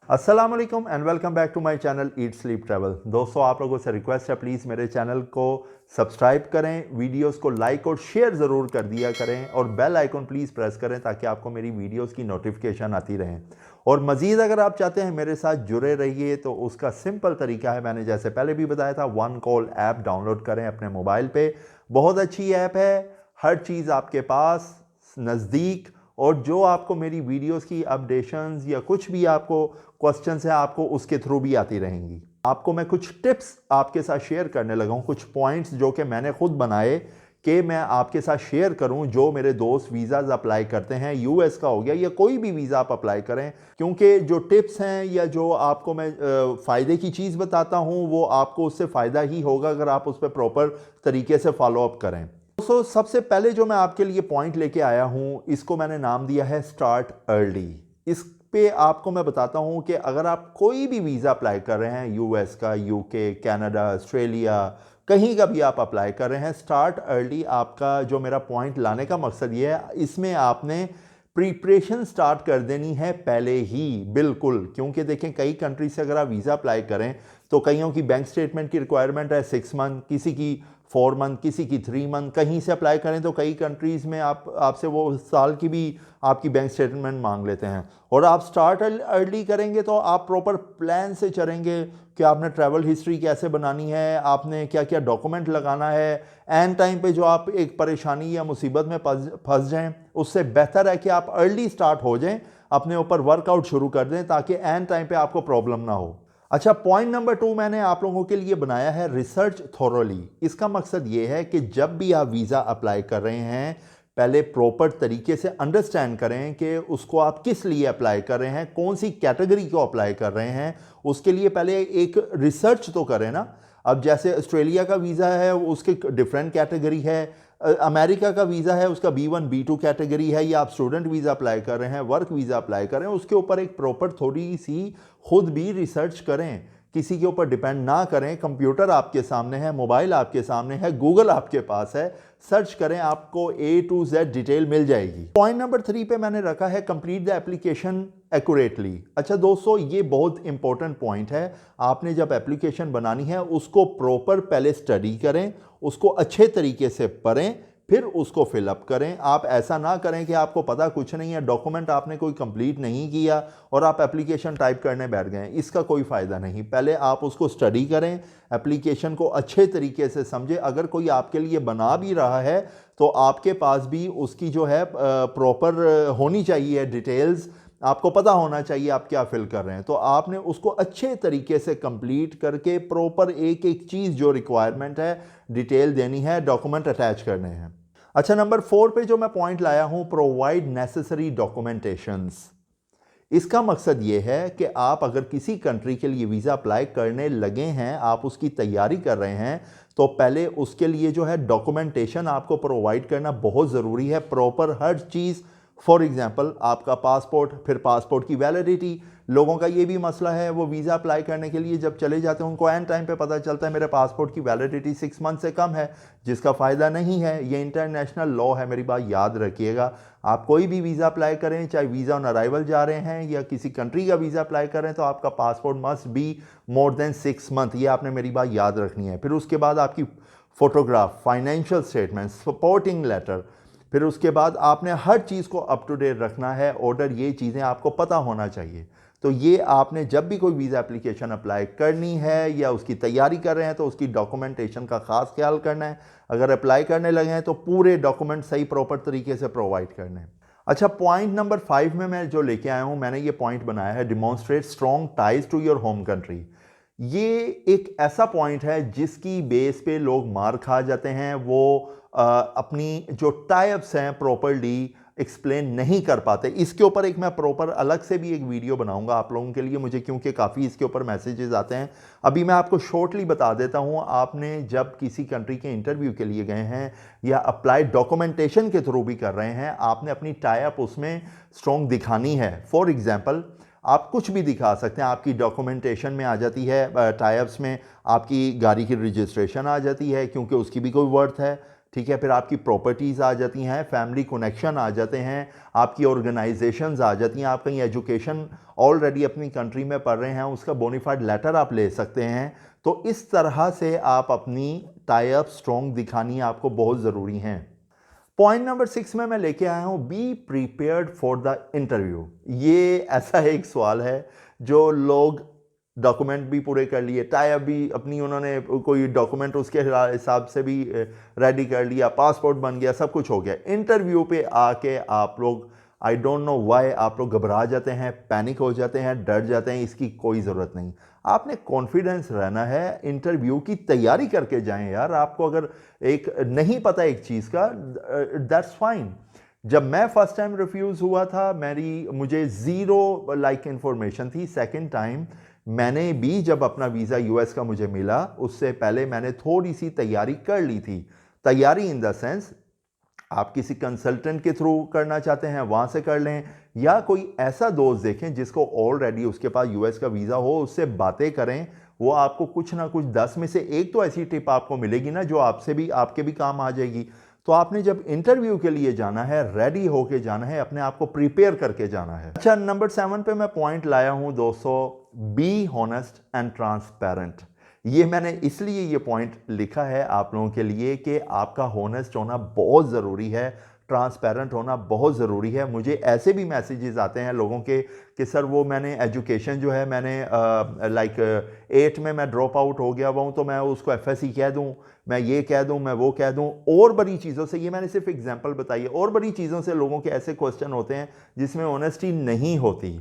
अस्सलाम वालेकुम and welcome back to my channel eat sleep travel. दोस्तों, आप लोगों से रिक्वेस्ट है, प्लीज़ मेरे चैनल को सब्सक्राइब करें, वीडियोस को लाइक और शेयर ज़रूर कर दिया करें और बेल आइकन प्लीज़ प्रेस करें ताकि आपको मेरी वीडियोस की नोटिफिकेशन आती रहें। और मज़ीद अगर आप चाहते हैं मेरे साथ जुड़े रहिए तो उसका सिंपल तरीका है, मैंने जैसे पहले भी बताया था, वन कॉल ऐप डाउनलोड करें अपने मोबाइल पर। बहुत अच्छी ऐप है, हर चीज़ आपके पास नज़दीक, और जो आपको मेरी वीडियोस की अपडेशंस या कुछ भी आपको क्वेश्चंस है आपको उसके थ्रू भी आती रहेंगी। आपको मैं कुछ टिप्स आपके साथ शेयर करने लगा हूं, कुछ पॉइंट्स जो कि मैंने खुद बनाए कि मैं आपके साथ शेयर करूं। जो मेरे दोस्त वीज़ाज़ अप्लाई करते हैं, यूएस का हो गया या कोई भी वीज़ा आप अप्लाई करें, क्योंकि जो टिप्स हैं या जो आपको मैं फ़ायदे की चीज़ बताता हूं वो आपको उससे फ़ायदा ही होगा अगर आप उस पर प्रॉपर तरीके से फॉलोअप करें। दोस्तों, सबसे पहले जो मैं आपके लिए पॉइंट लेके आया हूं, इसको मैंने नाम दिया है स्टार्ट अर्ली। इस पे आपको मैं बताता हूं कि अगर आप कोई भी वीज़ा अप्लाई कर रहे हैं, यूएस का, यूके, कनाडा, ऑस्ट्रेलिया, कहीं का भी आप अप्लाई कर रहे हैं, स्टार्ट अर्ली आपका जो मेरा पॉइंट लाने का मकसद ये है, इसमें आपने प्रिपरेशन स्टार्ट कर देनी है पहले ही, बिल्कुल। क्योंकि देखें, कई कंट्री से अगर आप वीज़ा अप्लाई करें तो कईयों की बैंक स्टेटमेंट की रिक्वायरमेंट है 6 मंथ, किसी की 4 मंथ, किसी की 3 मंथ। कहीं से अप्लाई करें तो कई कंट्रीज़ में आपसे वो साल की भी आपकी बैंक स्टेटमेंट मांग लेते हैं। और आप स्टार्ट अर्ली करेंगे तो आप प्रॉपर प्लान से चलेंगे कि आपने ट्रैवल हिस्ट्री कैसे बनानी है, आपने क्या क्या डॉक्यूमेंट लगाना है। एन टाइम पे जो आप एक परेशानी या मुसीबत में फंस जाएं, उससे बेहतर है कि आप अर्ली स्टार्ट हो जाएं, अपने ऊपर वर्कआउट शुरू कर दें ताकि एन टाइम पे आपको प्रॉब्लम ना हो। अच्छा, पॉइंट नंबर 2 मैंने आप लोगों के लिए बनाया है रिसर्च थोरोली। इसका मकसद ये है कि जब भी आप वीज़ा अप्लाई कर रहे हैं, पहले प्रॉपर तरीके से अंडरस्टैंड करें कि उसको आप किस लिए अप्लाई कर रहे हैं, कौन सी कैटेगरी को अप्लाई कर रहे हैं। उसके लिए पहले एक रिसर्च तो करें ना। अब जैसे ऑस्ट्रेलिया का वीज़ा है, उसके डिफरेंट कैटेगरी है। अमेरिका का वीज़ा है, उसका B1 B2 कैटेगरी है। या आप स्टूडेंट वीज़ा अप्लाई कर रहे हैं, वर्क वीज़ा अप्लाई कर रहे हैं, उसके ऊपर एक प्रॉपर थोड़ी सी खुद भी रिसर्च करें। किसी के ऊपर डिपेंड ना करें। कंप्यूटर आपके सामने है, मोबाइल आपके सामने है, गूगल आपके पास है, सर्च करें, आपको A to Z डिटेल मिल जाएगी। पॉइंट नंबर 3 पे मैंने रखा है कंप्लीट द एप्लीकेशन एक्यूरेटली। अच्छा दोस्तों, ये बहुत इंपॉर्टेंट पॉइंट है। आपने जब एप्लीकेशन बनानी है उसको प्रॉपर पहले स्टडी करें, उसको अच्छे तरीके से पढ़ें, फिर उसको फिलअप करें। आप ऐसा ना करें कि आपको पता कुछ नहीं है, डॉक्यूमेंट आपने कोई कंप्लीट नहीं किया और आप एप्लीकेशन टाइप करने बैठ गए। इसका कोई फ़ायदा नहीं। पहले आप उसको स्टडी करें, एप्लीकेशन को अच्छे तरीके से समझें। अगर कोई आपके लिए बना भी रहा है तो आपके पास भी उसकी जो है प्रॉपर होनी चाहिए डिटेल्स। आपको पता होना चाहिए आप क्या फिल कर रहे हैं। तो आपने उसको अच्छे तरीके से कंप्लीट करके प्रॉपर एक एक चीज़ जो रिक्वायरमेंट है डिटेल देनी है, डॉक्यूमेंट अटैच करने हैं। अच्छा, नंबर 4 पे जो मैं पॉइंट लाया हूं, प्रोवाइड नेसेसरी डॉक्यूमेंटेशंस। इसका मकसद ये है कि आप अगर किसी कंट्री के लिए वीज़ा अप्लाई करने लगे हैं, आप उसकी तैयारी कर रहे हैं, तो पहले उसके लिए जो है डॉक्यूमेंटेशन आपको प्रोवाइड करना बहुत ज़रूरी है, proper her cheese. For example, आपका पासपोर्ट, फिर पासपोर्ट की वैलिडिटी। लोगों का ये भी मसला है, वो वीज़ा अप्लाई करने के लिए जब चले जाते हैं उनको एन टाइम पे पता चलता है मेरे पासपोर्ट की वैलिडिटी 6 मंथ से कम है, जिसका फ़ायदा नहीं है। ये इंटरनेशनल लॉ है, मेरी बात याद रखिएगा। आप कोई भी वीज़ा अप्लाई करें, चाहे वीज़ा ऑन अराइवल जा रहे हैं या किसी कंट्री का वीज़ा अप्लाई कर रहे हैं, तो आपका passport must be more than 6 month. ये आपने मेरी बात याद रखनी है। फिर उसके बाद आपकी photograph, financial statement, supporting letter, फिर उसके बाद आपने हर चीज़ को अप टू डेट रखना है, ऑर्डर, ये चीज़ें आपको पता होना चाहिए। तो ये आपने जब भी कोई वीज़ा एप्लीकेशन अप्लाई करनी है या उसकी तैयारी कर रहे हैं तो उसकी डॉक्यूमेंटेशन का खास ख्याल करना है। अगर अप्लाई करने लगे हैं तो पूरे डॉक्यूमेंट सही प्रॉपर तरीके से प्रोवाइड करने हैं। अच्छा, पॉइंट नंबर 5 में मैं जो लेके आया हूँ, मैंने ये पॉइंट बनाया है demonstrate strong ties to your home country. ये एक ऐसा पॉइंट है जिसकी बेस पे लोग मार खा जाते हैं। वो अपनी जो टाइप्स हैं प्रॉपरली एक्सप्लेन नहीं कर पाते। इसके ऊपर एक मैं प्रॉपर अलग से भी एक वीडियो बनाऊंगा आप लोगों के लिए, मुझे क्योंकि काफ़ी इसके ऊपर मैसेजेस आते हैं। अभी मैं आपको शॉर्टली बता देता हूं। आपने जब किसी कंट्री के इंटरव्यू के लिए गए हैं या अप्लाई डॉक्यूमेंटेशन के थ्रू भी कर रहे हैं, आपने अपनी टाइप उसमें स्ट्रॉन्ग दिखानी है। फॉर एग्जाम्पल, आप कुछ भी दिखा सकते हैं। आपकी डॉक्यूमेंटेशन में आ जाती है, टाइप्स में आपकी गाड़ी की रजिस्ट्रेशन आ जाती है क्योंकि उसकी भी कोई वर्थ है, ठीक है, फिर आपकी प्रॉपर्टीज़ आ जाती हैं, फैमिली कनेक्शन आ जाते हैं, आपकी ऑर्गेनाइजेशंस आ जाती हैं, आप कहीं एजुकेशन ऑलरेडी अपनी कंट्री में पढ़ रहे हैं, उसका बोनीफाइड लेटर आप ले सकते हैं। तो इस तरह से आप अपनी टाई अप स्ट्रॉन्ग दिखानी आपको बहुत ज़रूरी हैं। पॉइंट नंबर 6 में मैं लेके आया हूं, be prepared for the interview. ये ऐसा एक सवाल है जो लोग डॉक्यूमेंट भी पूरे कर लिए, टाई अप भी अपनी उन्होंने कोई डॉक्यूमेंट उसके हिसाब से भी रेडी कर लिया, पासपोर्ट बन गया, सब कुछ हो गया। इंटरव्यू पे आके आप लोग आई डोंट नो व्हाई आप लोग घबरा जाते हैं, पैनिक हो जाते हैं, डर जाते हैं। इसकी कोई ज़रूरत नहीं। आपने कॉन्फिडेंस रहना है, इंटरव्यू की तैयारी करके जाएं यार। आपको अगर एक नहीं पता एक चीज़ का, दैट्स फाइन। जब मैं फर्स्ट टाइम रिफ्यूज़ हुआ था, मुझे ज़ीरो इंफॉर्मेशन थी। सेकंड टाइम मैंने भी जब अपना वीज़ा यूएस का मुझे मिला, उससे पहले मैंने थोड़ी सी तैयारी कर ली थी। तैयारी इन द सेंस, आप किसी कंसल्टेंट के थ्रू करना चाहते हैं वहां से कर लें, या कोई ऐसा दोस्त देखें जिसको ऑलरेडी उसके पास यूएस का वीज़ा हो, उससे बातें करें। वो आपको कुछ ना कुछ 10 में से एक तो ऐसी टिप आपको मिलेगी ना जो आपके भी काम आ जाएगी। तो आपने जब इंटरव्यू के लिए जाना है, रेडी होके जाना है, अपने आप को प्रिपेयर करके जाना है। अच्छा, नंबर 7 पे मैं पॉइंट लाया हूं दोस्तों, बी हॉनेस्ट एंड ट्रांसपेरेंट। ये मैंने इसलिए ये पॉइंट लिखा है आप लोगों के लिए कि आपका हॉनेस्ट होना बहुत ज़रूरी है, ट्रांसपेरेंट होना बहुत ज़रूरी है। मुझे ऐसे भी मैसेजेस आते हैं लोगों के कि सर वो मैंने एजुकेशन जो है मैंने 8 में मैं ड्रॉप आउट हो गया हूँ, तो मैं उसको FSC कह दूँ, मैं ये कह दूँ, मैं वो कह दूँ। और बड़ी चीज़ों से, ये मैंने सिर्फ एग्जांपल बताई है, और बड़ी चीज़ों से लोगों के ऐसे क्वेश्चन होते हैं जिसमें ऑनेस्टी नहीं होती।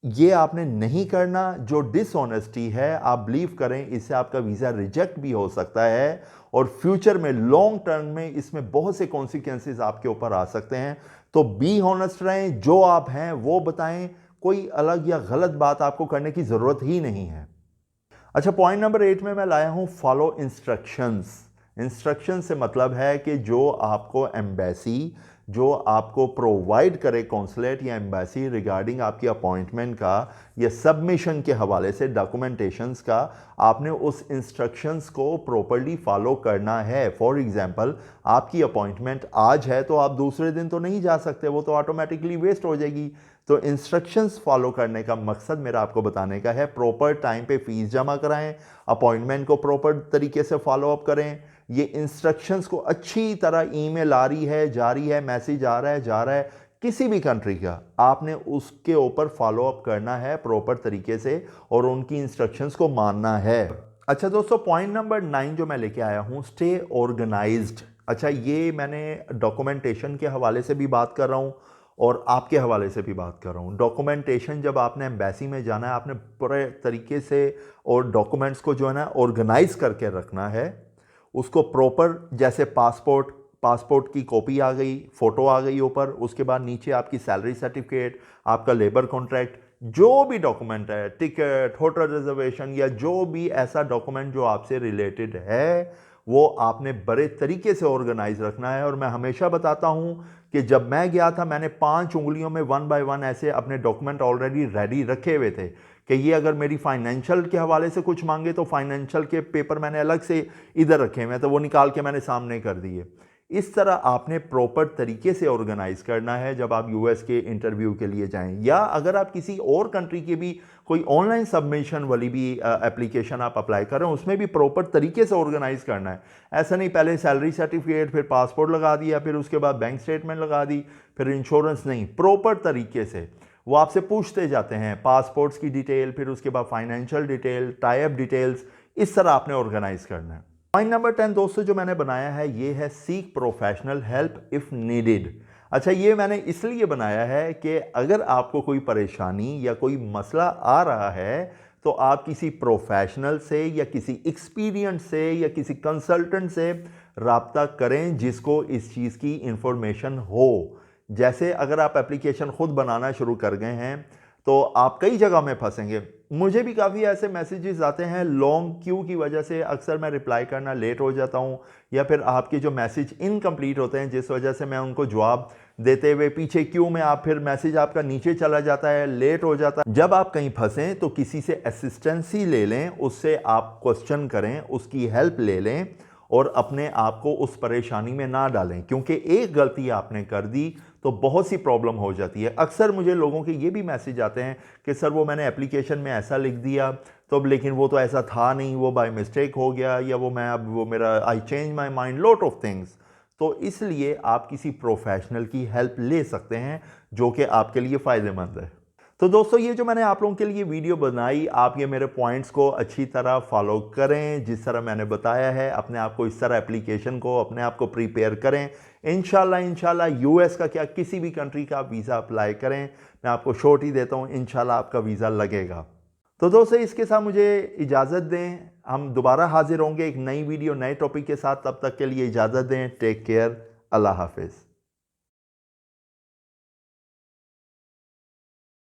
ये आपने नहीं करना। जो डिसऑनेस्टी है, आप बिलीव करें, इससे आपका वीज़ा रिजेक्ट भी हो सकता है और फ्यूचर में लॉन्ग टर्म में इसमें बहुत से कॉन्सिक्वेंसेस आपके ऊपर आ सकते हैं। तो बी ऑनेस्ट रहें, जो आप हैं वो बताएं, कोई अलग या गलत बात आपको करने की ज़रूरत ही नहीं है। अच्छा, पॉइंट नंबर 8 में मैं लाया हूं, फॉलो इंस्ट्रक्शंस। इंस्ट्रक्शन से मतलब है कि जो आपको एम्बेसी, जो आपको प्रोवाइड करे कॉन्सुलेट या एम्बेसी रिगार्डिंग आपकी अपॉइंटमेंट का या सबमिशन के हवाले से डॉक्यूमेंटेशंस का, आपने उस इंस्ट्रक्शंस को प्रॉपर्ली फॉलो करना है। फॉर एग्जांपल, आपकी अपॉइंटमेंट आज है तो आप दूसरे दिन तो नहीं जा सकते, वो तो ऑटोमेटिकली वेस्ट हो जाएगी। तो इंस्ट्रक्शंस फॉलो करने का मकसद मेरा आपको बताने का है, प्रॉपर टाइम पे फीस जमा कराएं, अपॉइंटमेंट को प्रॉपर तरीके से फॉलो अप करें। ये इंस्ट्रक्शंस को अच्छी तरह ईमेल आ रही है, जा रही है, मैसेज आ रहा है, जा रहा है, किसी भी कंट्री का, आपने उसके ऊपर फॉलो अप करना है प्रॉपर तरीके से और उनकी इंस्ट्रक्शंस को मानना है। अच्छा दोस्तों, पॉइंट नंबर 9 जो मैं लेके आया हूं, स्टे ऑर्गेनाइज्ड। अच्छा, ये मैंने डॉक्यूमेंटेशन के हवाले से भी बात कर रहा हूं और आपके हवाले से भी बात कर रहा हूँ। डॉक्यूमेंटेशन, जब आपने एम्बेसी में जाना है, आपने पूरे तरीके से और डॉक्यूमेंट्स को जो है ना ऑर्गेनाइज करके रखना है। उसको प्रॉपर, जैसे पासपोर्ट की कॉपी आ गई, फ़ोटो आ गई ऊपर, उसके बाद नीचे आपकी सैलरी सर्टिफिकेट, आपका लेबर कॉन्ट्रैक्ट, जो भी डॉक्यूमेंट है, टिकट, होटल रिजर्वेशन या जो भी ऐसा डॉक्यूमेंट जो आपसे रिलेटेड है, वो आपने बड़े तरीके से ऑर्गेनाइज रखना है। और मैं हमेशा बताता हूं कि जब मैं गया था, मैंने 5 उंगलियों में 1 बाय 1 ऐसे अपने डॉक्यूमेंट ऑलरेडी रेडी रखे हुए थे कि ये अगर मेरी फाइनेंशियल के हवाले से कुछ मांगे तो फाइनेंशियल के पेपर मैंने अलग से इधर रखे हुए, तो वो निकाल के मैंने सामने कर दिए। इस तरह आपने प्रॉपर तरीके से ऑर्गेनाइज करना है जब आप यूएस के इंटरव्यू के लिए जाएं, या अगर आप किसी और कंट्री की भी कोई ऑनलाइन सबमिशन वाली भी एप्लीकेशन आप अप्लाई कर रहे हो, उसमें भी प्रॉपर तरीके से ऑर्गेनाइज करना है। ऐसा नहीं पहले सैलरी सर्टिफिकेट, फिर पासपोर्ट लगा दिया, फिर उसके बाद बैंक स्टेटमेंट लगा दी, फिर इंश्योरेंस नहीं। प्रॉपर तरीके से वो आपसे पूछते जाते हैं, पासपोर्ट्स की डिटेल, फिर उसके बाद financial detail, tie up details, इस तरह आपने ऑर्गेनाइज करना है। पॉइंट नंबर 10 दोस्तों जो मैंने बनाया है, ये है seek professional help if needed. अच्छा, ये मैंने इसलिए बनाया है कि अगर आपको कोई परेशानी या कोई मसला आ रहा है तो आप किसी प्रोफेशनल से या किसी एक्सपीरियंस से या किसी कंसल्टेंट से राब्ता करें जिसको इस चीज़ की इंफॉर्मेशन हो। जैसे अगर आप एप्लीकेशन खुद बनाना शुरू कर गए हैं तो आप कई जगह में फंसेंगे। मुझे भी काफ़ी ऐसे मैसेजेस आते हैं, लॉन्ग क्यू की वजह से अक्सर मैं रिप्लाई करना लेट हो जाता हूं, या फिर आपके जो मैसेज इनकम्प्लीट होते हैं जिस वजह से मैं उनको जवाब देते हुए पीछे क्यू में आप फिर मैसेज आपका नीचे चला जाता है, लेट हो जाता है। जब आप कहीं फंसें तो किसी से असिस्टेंस ही ले लें, उससे आप क्वेश्चन करें, उसकी हेल्प ले लें और अपने आप को उस परेशानी में ना डालें, क्योंकि एक गलती आपने कर दी तो बहुत सी प्रॉब्लम हो जाती है। अक्सर मुझे लोगों के ये भी मैसेज आते हैं कि सर वो मैंने एप्लीकेशन में ऐसा लिख दिया तो अब, लेकिन वो तो ऐसा था नहीं, वो बाय मिस्टेक हो गया, या वो मैं अब वो मेरा I change my mind, lot of things. तो इसलिए आप किसी प्रोफेशनल की हेल्प ले सकते हैं जो कि आपके लिए फ़ायदेमंद है। तो दोस्तों, ये जो मैंने आप लोगों के लिए वीडियो बनाई, आप ये मेरे पॉइंट्स को अच्छी तरह फॉलो करें जिस तरह मैंने बताया है। अपने आप को इस तरह एप्लीकेशन को अपने आप को प्रिपेयर करें। इंशाल्लाह यूएस का क्या, किसी भी कंट्री का आप वीज़ा अप्लाई करें, मैं आपको श्योरिटी देता हूँ इंशाल्लाह आपका वीज़ा लगेगा। तो दोस्तों, इसके साथ मुझे इजाज़त दें। हम दोबारा हाजिर होंगे एक नई वीडियो नए टॉपिक के साथ। तब तक के लिए इजाज़त दें। Take care. अल्लाह हाफिज़।